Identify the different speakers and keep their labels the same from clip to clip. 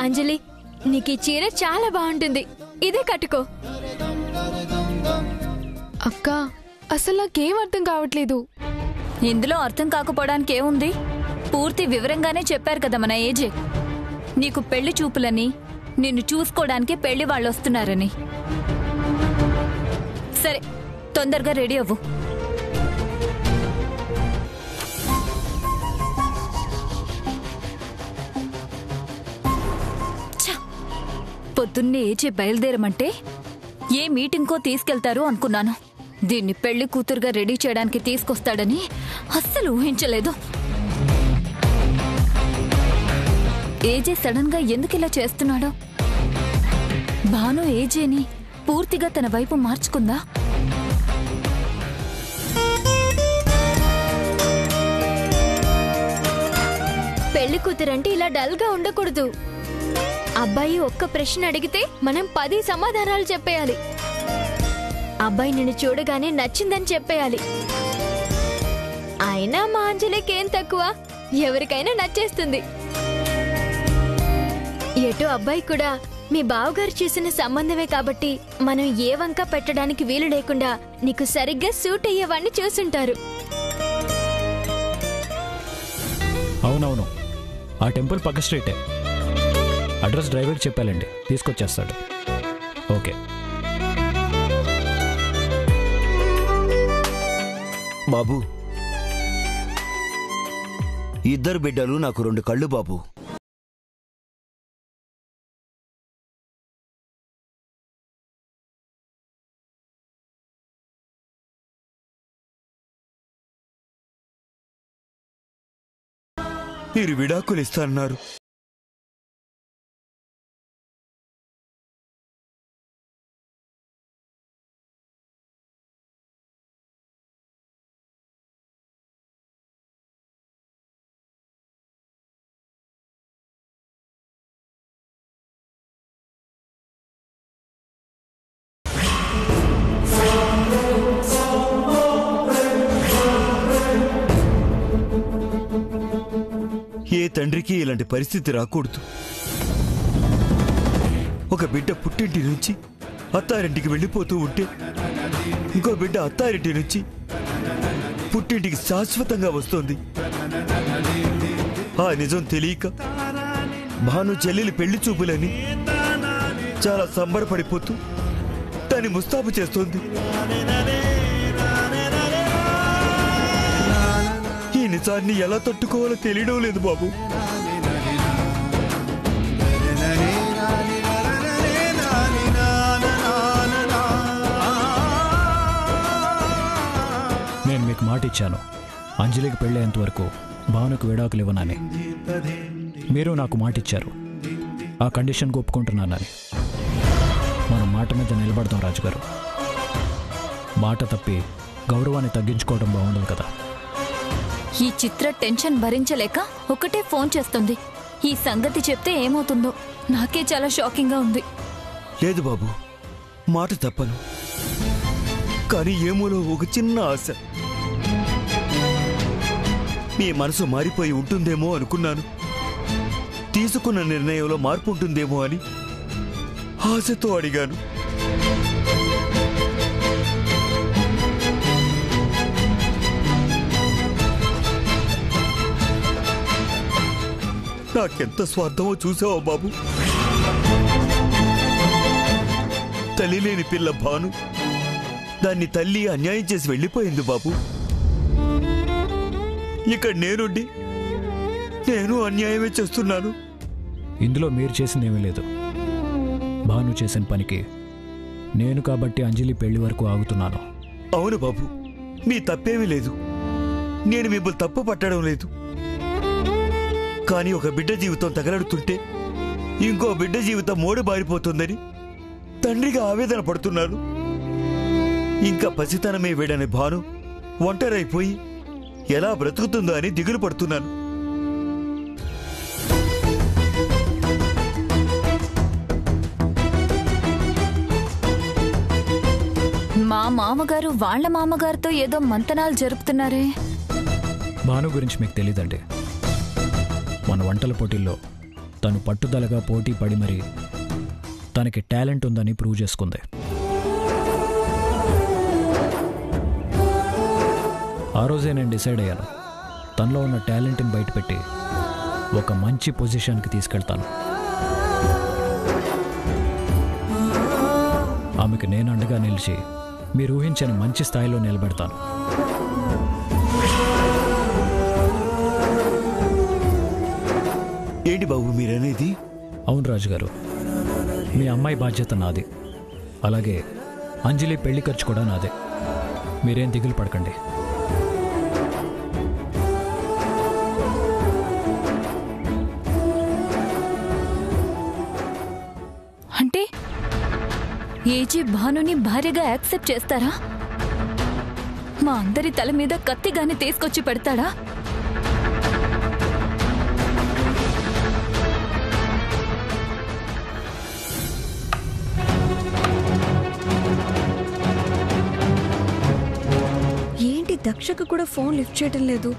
Speaker 1: అంజలి, నీకు ఈ చీర చాలా బాగుంటుంది, ఇదే కట్టుకో.
Speaker 2: అక్క, అసలు నాకేం అర్థం కావట్లేదు.
Speaker 3: ఇందులో అర్థం కాకపోవడానికి ఏముంది? పూర్తి వివరంగానే చెప్పారు కదా మన ఏజే. నీకు పెళ్లి చూపులని, నిన్ను చూసుకోవడానికి పెళ్లి వాళ్ళు వస్తున్నారని. సరే, తొందరగా రెడీ అవ్వు. పొద్దున్నే ఏజే బయలుదేరమంటే ఏ మీటింగ్కో తీసుకెళ్తారు అనుకున్నాను. దీన్ని పెళ్లి కూతురుగా రెడీ చేయడానికి తీసుకొస్తాడని అస్సలు ఊహించలేదు. ఏజే సడన్ గా ఎందుకిలా చేస్తున్నాడో? భాను ఏజేని పూర్తిగా తన వైపు మార్చుకుందా?
Speaker 1: పెళ్లి కూతురంటే ఇలా డల్ గా ఉండకూడదు. అబ్బాయి ఒక్క ప్రశ్న అడిగితే మనం 10 సమాధానాలు చెప్పేయాలి. అబ్బాయి నిన్ను చూడగానే నచ్చిందని చెప్పేయాలి. అయినా మా అంజలికేం తక్కువ, ఎవరికైనా నచ్చేస్తుంది. ఎటు అబ్బాయి కూడా మీ బావగారు చేసిన సంబంధమే కాబట్టి మనం ఏ వంక పెట్టడానికి వీలు లేకుండా నీకు సరిగ్గా సూట్ అయ్యేవాడిని చూసుంటారు.
Speaker 4: అవునవును, ఆ టెంపుల్ పక్క స్ట్రీటే. అడ్రస్ డ్రైవర్కి చెప్పాలండి, తీసుకొచ్చేస్తాడు. ఓకే
Speaker 5: బాబు, ఇద్దరు బిడ్డలు నాకు 2 కళ్ళు బాబు. మీరు విడాకులు ఇస్తారన్నారు. ఏ తండ్రికి ఇలాంటి పరిస్థితి రాకూడదు. ఒక బిడ్డ పుట్టింటి నుంచి అత్తారింటికి వెళ్ళిపోతూ ఉంటే ఇంకో బిడ్డ అత్తారింటి నుంచి పుట్టింటికి శాశ్వతంగా వస్తోంది. ఆ నిజం తెలియక భాను చెల్లెలి పెళ్లి చూపులని చాలా సంబరపడిపోతూ దాన్ని ముస్తాబు చేస్తోంది. ఈ నిజాన్ని ఎలా తట్టుకోవాలో తెలియడం లేదు బాబు.
Speaker 4: నేను మీకు మాట ఇచ్చాను, అంజలికి పెళ్ళేంత వరకు భావనకు విడాకులు ఇవ్వనని. మీరు నాకు మాట ఇచ్చారు, ఆ కండిషన్కి ఒప్పుకుంటున్నానని. మనం మాట మీద నిలబడతాం రాజుగారు. మాట తప్పి గౌరవాన్ని తగ్గించుకోవడం బాగుండదు కదా.
Speaker 3: ఈ చిత్ర టెన్షన్ భరించలేక ఒకటే ఫోన్ చేస్తుంది. ఈ సంగతి చెప్తే ఏమవుతుందో నాకే చాలా షాకింగ్ గా ఉంది.
Speaker 5: లేదు బాబు, మాట తప్పను. కానీ ఏమోలో ఒక చిన్న ఆశ. మీ మనసు మారిపోయి ఉంటుందేమో అనుకున్నాను. తీసుకున్న నిర్ణయంలో మార్పు ఉంటుందేమో అని ఆశతో అడిగాను. నాకెంత స్వార్థమో చూసావా బాబు? తల్లి లేని పిల్ల భాను దాన్ని తల్లి అన్యాయం చేసి వెళ్ళిపోయింది బాబు. ఇక్కడ నేనుండి నేను అన్యాయమే చేస్తున్నాను.
Speaker 4: ఇందులో మీరు చేసిందేమీ లేదు. భాను చేసిన పనికి నేను కాబట్టి అంజలి పెళ్లి వరకు ఆగుతున్నాను.
Speaker 5: అవును బాబు, మీ తప్పేమీ లేదు. నేను మిమ్మల్ని తప్పు పట్టడం లేదు. కానీ ఒక బిడ్డ జీవితం తగలడుతుంటే ఇంకో బిడ్డ జీవితం మోడు బారిపోతుందని తండ్రిగా ఆవేదన పడుతున్నాను. ఇంకా పసితనమే వీడని భాను ఒంటరైపోయి ఎలా బ్రతుకుతుందో అని దిగులు పడుతున్నాను.
Speaker 3: మామగారు వాళ్ళ మామగారితో ఏదో మంతనాలు జరుపుతున్నారే.
Speaker 4: భాను గురించి మీకు తెలీదండి. మన వంటల పోటీల్లో తను పట్టుదలగా పోటీ పడి మరి తనకి టాలెంట్ ఉందని ప్రూవ్ చేసుకుంది. ఆ రోజే నేను డిసైడ్ అయ్యాను, తనలో ఉన్న టాలెంట్ని బయటపెట్టి ఒక మంచి పొజిషన్కి తీసుకెళ్తాను. ఆమెకు నేను అండగా నిలిచి మీరు ఊహించని మంచి స్థాయిలో నిలబెడతాను.
Speaker 5: ఏంటి బాబు మీరనేది?
Speaker 4: అవును రాజుగారు, మీ అమ్మాయి బాధ్యత నాది, అలాగే అంజలి పెళ్లి ఖర్చు కూడా నాదే. మీరేం దిగులు పడకండి.
Speaker 3: అంటే ఏజీ భానుని భార్యగా యాక్సెప్ట్ చేస్తారా? మా అందరి తల మీద కత్తిగానే తీసుకొచ్చి పెడతాడా?
Speaker 6: ఏంటి దక్షకు కూడా ఫోన్ లిఫ్ట్ చేయటం లేదు?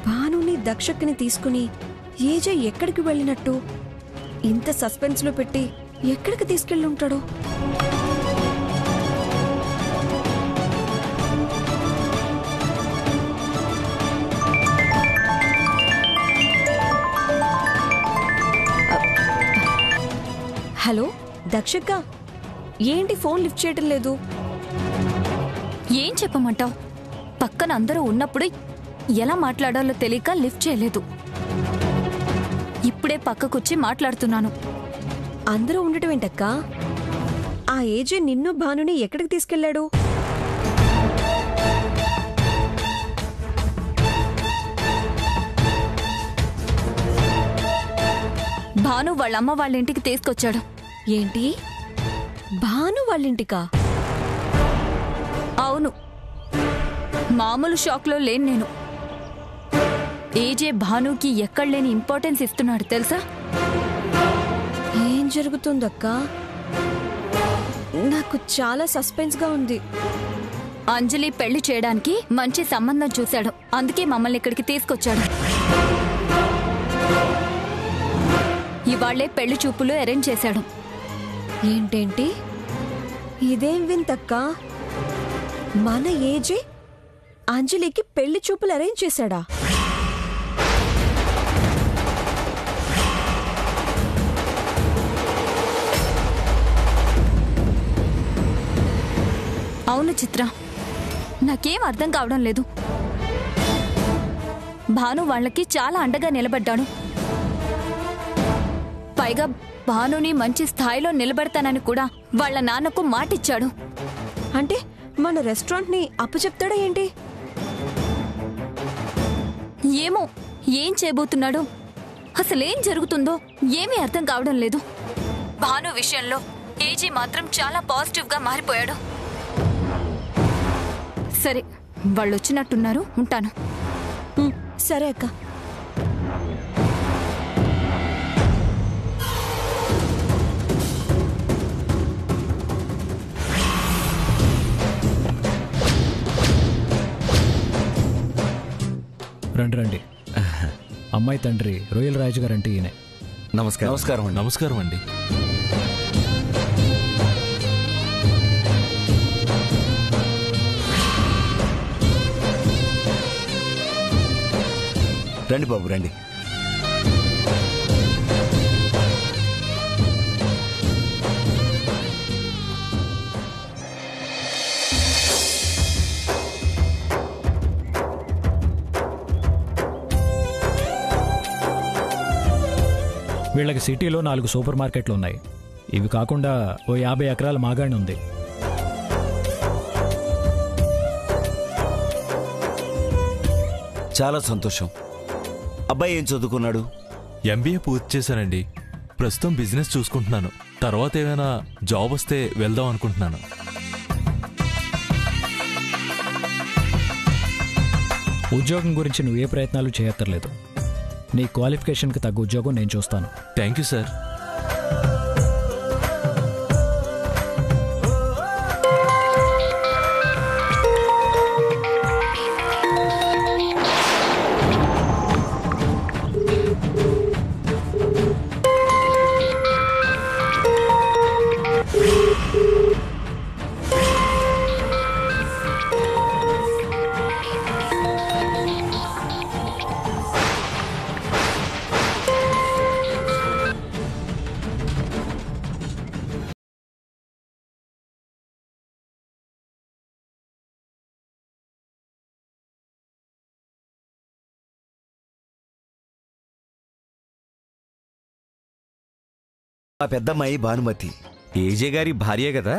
Speaker 6: భానుని దక్షక్ని తీసుకుని ఏజే ఎక్కడికి వెళ్ళినట్టు? ఇంత సస్పెన్స్ లో పెట్టి ఎక్కడికి తీసుకెళ్ళి ఉంటాడో? హలో దక్షక్క, ఏంటి ఫోన్ లిఫ్ట్ చేయటం లేదు?
Speaker 3: ఏం చెప్పమంటావు? పక్కన అందరూ ఉన్నప్పుడు ఎలా మాట్లాడాలో తెలియక లిఫ్ట్ చేయలేదు. ఇప్పుడే పక్కకొచ్చి మాట్లాడుతున్నాను.
Speaker 6: అందరూ ఉండటం ఏంటక్క? ఆ ఏజే నిన్ను భానుని ఎక్కడికి తీసుకెళ్లాడు?
Speaker 3: భాను వాళ్ళమ్మ వాళ్ళ ఇంటికి తీసుకొచ్చాడు.
Speaker 6: ఏంటి, భాను వాళ్ళింటికా?
Speaker 3: అవును, మామూలు షాక్లో లేను నేను. ఏజే భానుకి ఎక్కడలేని ఇంపార్టెన్స్ ఇస్తున్నాడు తెలుసా?
Speaker 6: ఏం జరుగుతుందక్కా? నాకు చాలా సస్పెన్స్ గా ఉంది.
Speaker 3: అంజలి పెళ్లి చేయడానికి మంచి సంబంధం చూశాడు, అందుకే మమ్మల్ని ఇక్కడికి తీసుకొచ్చాడు. ఇవాళ్లే పెళ్లి చూపులు అరేంజ్ చేశాడు.
Speaker 6: ఏంటేంటి, ఇదేం వింతక్కా? మన ఏజే అంజలికి పెళ్లి చూపులు అరేంజ్ చేశాడా?
Speaker 3: అవును చిత్ర, నాకేం అర్థం కావడం లేదు. భాను వాళ్ళకి చాలా అండగా నిలబడ్డాడు. పైగా భానుని మంచి స్థాయిలో నిలబెడతానని కూడా వాళ్ళ నాన్నకు మాటిచ్చాడు.
Speaker 6: అంటే మన రెస్టారెంట్ ని అప్పచెప్తాడా ఏంటి?
Speaker 3: ఏమో ఏం చేయబోతున్నాడో, అసలేం జరుగుతుందో ఏమీ అర్థం కావడం లేదు. భాను విషయంలో ఏజీ మాత్రం చాలా పాజిటివ్ గా మారిపోయాడు. సరే, వాళ్ళు వచ్చినట్టున్నారు, ఉంటాను.
Speaker 6: సరే అక్క.
Speaker 4: రండి రండి. అమ్మాయి తండ్రి రొయ్యల రాజు గారు అంటే ఈయనే.
Speaker 7: నమస్కారం. నమస్కారం అండి.
Speaker 8: నమస్కారం అండి.
Speaker 5: రండి బాబు రండి.
Speaker 4: వీళ్ళకి సిటీలో 4 సూపర్ మార్కెట్లు ఉన్నాయి. ఇవి కాకుండా ఓ 50 ఎకరాల మాగాణి ఉంది.
Speaker 5: చాలా సంతోషం. అబ్బాయి ఏం చదువుకున్నాడు?
Speaker 8: ఎంబీఏ పూర్తి చేశానండి. ప్రస్తుతం బిజినెస్ చూసుకుంటున్నాను. తర్వాత ఏమైనా జాబ్ వస్తే వెళ్దాం అనుకుంటున్నాను.
Speaker 4: ఉద్యోగం గురించి నువ్వు ఏ ప్రయత్నాలు చేయక్కర్లేదు. నీ క్వాలిఫికేషన్కి తగ్గ ఉద్యోగం నేను చూస్తాను.
Speaker 8: Thank you sir.
Speaker 5: ఆ పెద్దమ్మాయి భానుమతి ఏజే గారి భార్య కదా.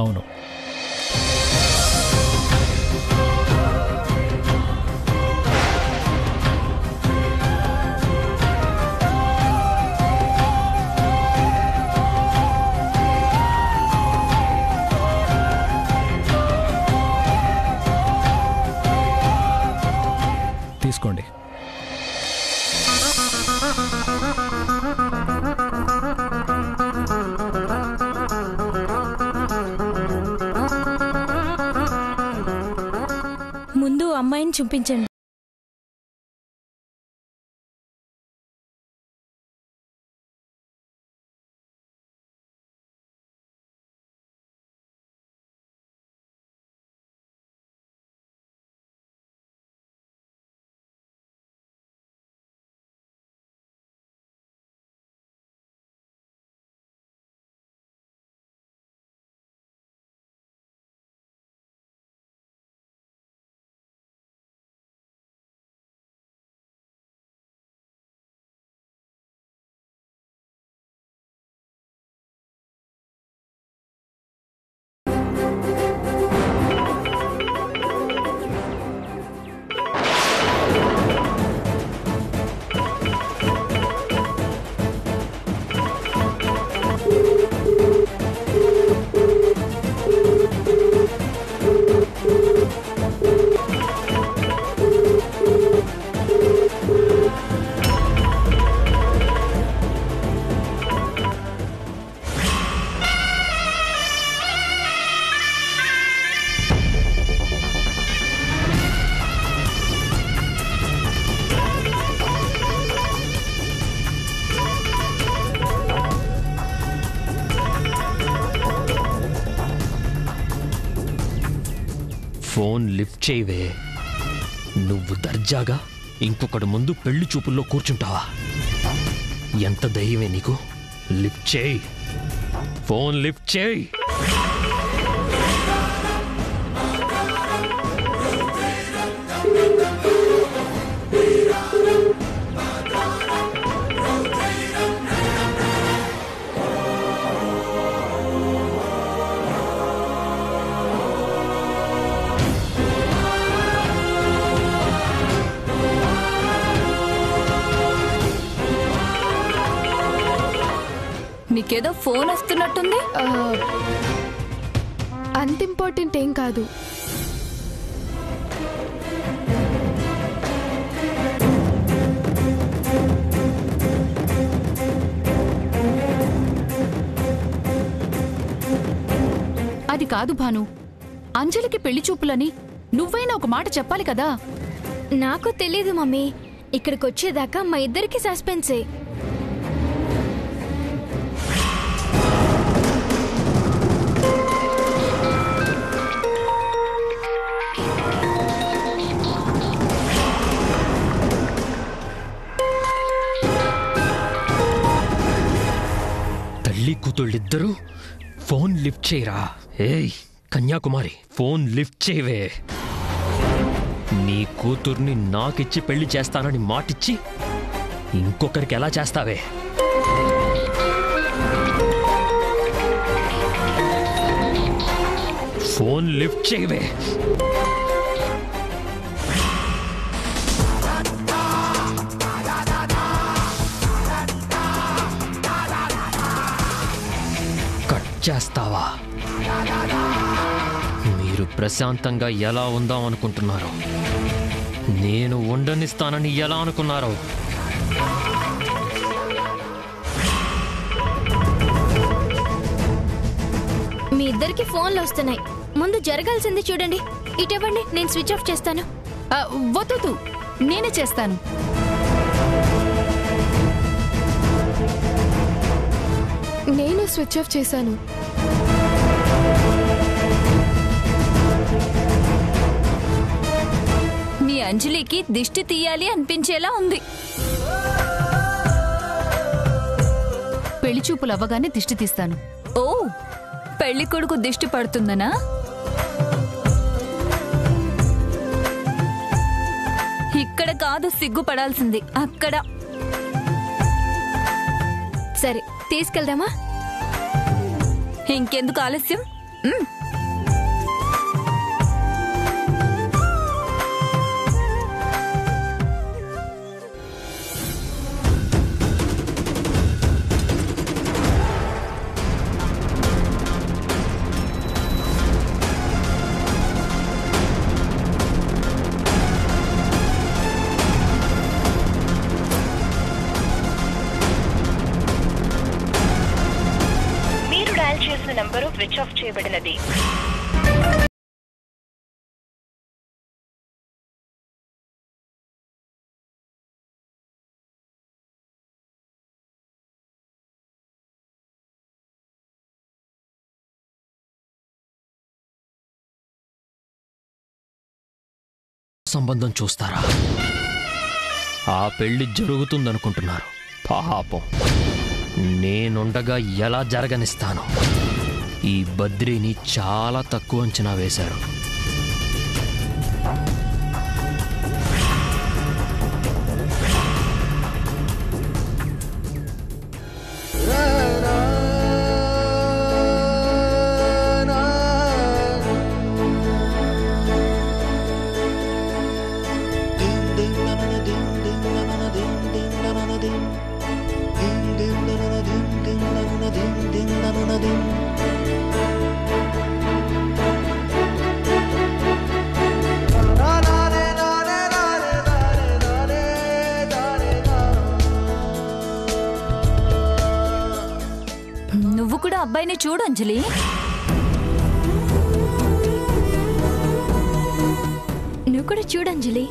Speaker 4: అవును. తీసుకోండి.
Speaker 1: ముందు అమ్మాయిని చూపించండి.
Speaker 7: ఫోన్ లిఫ్ట్ చేయవే. నువ్వు దర్జాగా ఇంకొకటి ముందు పెళ్లి చూపుల్లో కూర్చుంటావా? ఎంత ధైర్యమే నీకు? లిఫ్ట్ చేయి, ఫోన్ లిఫ్ట్ చేయి.
Speaker 3: మీకేదో ఫోన్ వస్తున్నట్టుంది.
Speaker 2: అంత ఇంపార్టెంట్ ఏం కాదు.
Speaker 9: అది కాదు భాను, అంజలికి పెళ్లి చూపులని నువ్వైనా ఒక మాట చెప్పాలి కదా.
Speaker 1: నాకు తెలీదు మమ్మీ. ఇక్కడికొచ్చేదాకా మా ఇద్దరికి సస్పెన్సే.
Speaker 7: తల్లి కూతుళ్ళిద్దరూ ఫోన్ లిఫ్ట్ చేయరా. ఏయ్ కన్యాకుమారి, ఫోన్ లిఫ్ట్ చేయవే. నీ కూతుర్ని నాకిచ్చి పెళ్లి చేస్తానని మాటిచ్చి ఇంకొకరికి ఎలా చేస్తావే? ఫోన్ లిఫ్ట్ చేయవే. కట్ చేస్తావా? మీరు ప్రశాంతంగా ఎలా ఉందాం అనుకుంటున్నారు? నేను ఉండనిస్తానని ఎలా అనుకున్నారో?
Speaker 1: మీ ఇద్దరికి ఫోన్లు వస్తున్నాయి. ముందు జరగాల్సింది చూడండి. ఇటివ్వండి, నేను స్విచ్ ఆఫ్ చేస్తాను.
Speaker 9: వద్దు, నేనే చేస్తాను.
Speaker 2: నేను స్విచ్ ఆఫ్ చేశాను.
Speaker 3: నీ అంజలికి దిష్టి తీయాలి అనిపించేలా ఉంది.
Speaker 9: చూపులు అవ్వగానే దిష్టి తీస్తాను.
Speaker 3: ఓ, పెళ్లి కొడుకు దిష్టి పడుతుందనా? ఇక్కడ కాదు సిగ్గుపడాల్సింది, అక్కడ.
Speaker 1: సరే తీసుకెళ్దామా?
Speaker 3: ఇంకెందుకు ఆలస్యం?
Speaker 10: నంబరు స్విచ్ ఆఫ్ చేయబడినది.
Speaker 7: సంబంధం చూస్తారా? ఆ పెళ్లి జరుగుతుందనుకుంటున్నారు. పాపం, నేనుండగా ఎలా జరగనిస్తాను? ఈ బద్రీని చాలా తక్కువ అంచనా వేశారు.
Speaker 3: నువ్వు కూడా అబ్బాయిని చూడు అంజలి.
Speaker 1: నువ్వు కూడా చూడు అంజలి.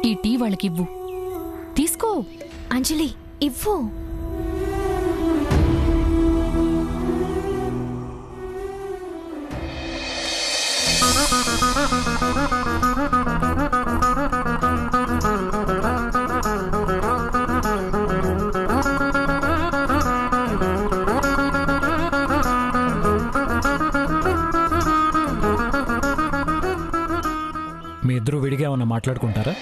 Speaker 9: ఈ టీ వాళ్ళకివ్వు. తీసుకో
Speaker 1: అంజలి, ఇవ్వు.
Speaker 4: మీ ఇద్దరు విడిగా ఏమన్నా మాట్లాడుకుంటారా?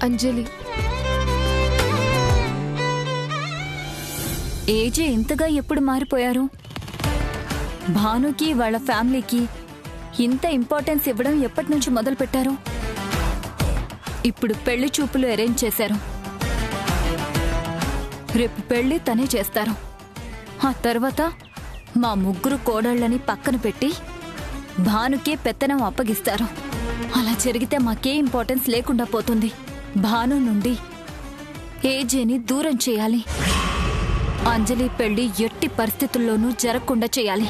Speaker 2: అంజలి,
Speaker 3: ఏజే ఇంతగా ఎప్పుడు మారిపోయారు? భానుకి వాళ్ళ ఫ్యామిలీకి ఇంత ఇంపార్టెన్స్ ఇవ్వడం ఎప్పటి నుంచి మొదలు పెట్టారు? ఇప్పుడు పెళ్లి చూపులు అరేంజ్ చేశారు. రేపు పెళ్లి తనే చేస్తారు. ఆ తర్వాత మా ముగ్గురు కోడళ్ళని పక్కన పెట్టి భానుకే పెత్తనం అప్పగిస్తారు. అలా జరిగితే మాకే ఇంపార్టెన్స్ లేకుండా పోతుంది. భాను నుండి ఏజేని దూరం చేయాలి. అంజలి పెళ్లి ఎట్టి పరిస్థితుల్లోనూ జరగకుండా చేయాలి.